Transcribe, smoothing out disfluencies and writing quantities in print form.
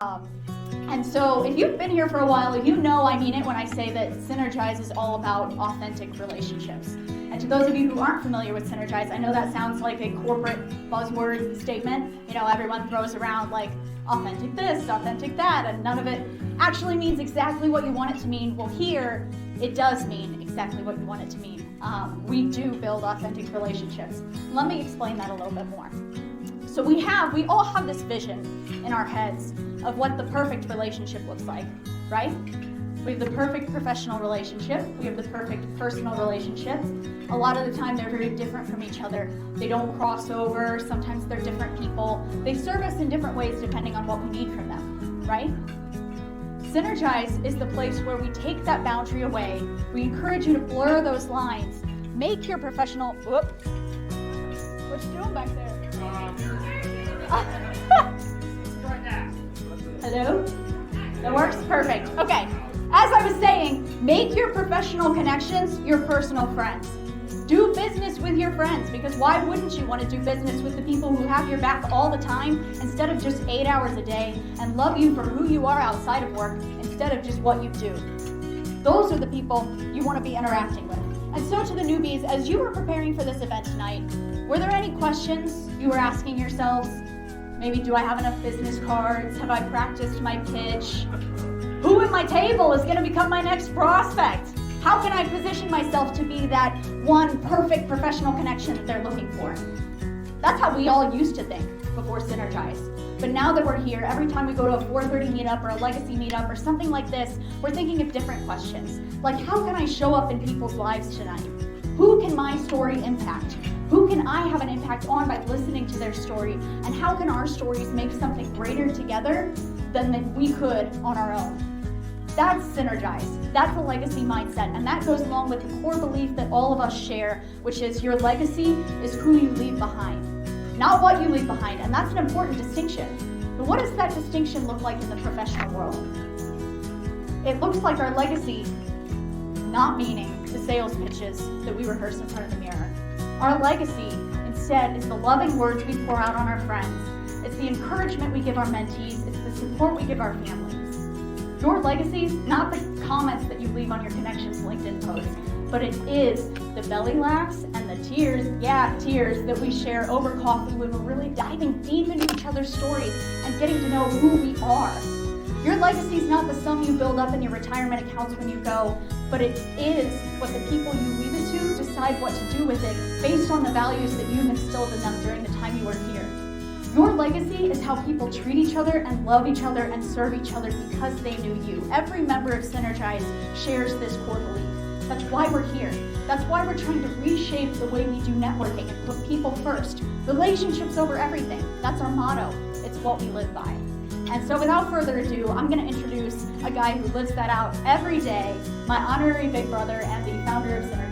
And so if you've been here for a while, you know I mean it when I say that Synergize is all about authentic relationships. And to those of you who aren't familiar with Synergize, I know that sounds like a corporate buzzword statement. You know, everyone throws around like authentic this, authentic that, and none of it actually means exactly what you want it to mean. Well, here, it does mean exactly what you want it to mean. We do build authentic relationships. Let me explain that a little bit more. So we all have this vision in our heads of what the perfect relationship looks like, right? We have the perfect professional relationship. We have the perfect personal relationship. A lot of the time they're very different from each other. They don't cross over. Sometimes they're different people. They serve us in different ways depending on what we need from them, right? Synergize is the place where we take that boundary away. We encourage you to blur those lines. Make your professional, what you doing back there? Hello? That works? Perfect. Okay. As I was saying, make your professional connections your personal friends. Do business with your friends, because why wouldn't you want to do business with the people who have your back all the time instead of just 8 hours a day and love you for who you are outside of work instead of just what you do? Those are the people you want to be interacting with. And so to the newbies, as you were preparing for this event tonight, were there any questions you were asking yourselves? Maybe, do I have enough business cards? Have I practiced my pitch? Who at my table is going to become my next prospect? How can I position myself to be that one perfect professional connection that they're looking for? That's how we all used to think before Synergize. But now that we're here, every time we go to a 4:30 meetup or a legacy meetup or something like this, we're thinking of different questions. Like, how can I show up in people's lives tonight? Who can my story impact? Who can I have an impact on by listening to their story? And how can our stories make something greater together than we could on our own? That's Synergize. That's a legacy mindset. And that goes along with the core belief that all of us share, which is your legacy is who you leave behind, not what you leave behind. And that's an important distinction. But what does that distinction look like in the professional world? It looks like our legacy not meaning the sales pitches that we rehearse in front of the mirror. Our legacy, instead, is the loving words we pour out on our friends. It's the encouragement we give our mentees. It's the support we give our families. Your legacy is not the comments that you leave on your Connections LinkedIn post, but it is the belly laughs and the tears that we share over coffee when we're really diving deep into each other's stories and getting to know who we are. Your legacy is not the sum you build up in your retirement accounts when you go, but it is what the people you leave it to decide what to do with it based on the values that you've instilled in them during the time you were here. Your legacy is how people treat each other and love each other and serve each other because they knew you. Every member of Synergize shares this core belief. That's why we're here. That's why we're trying to reshape the way we do networking and put people first. Relationships over everything. That's our motto. It's what we live by. And so without further ado, I'm going to introduce a guy who lives that out every day, my honorary big brother and the founder of Synergize.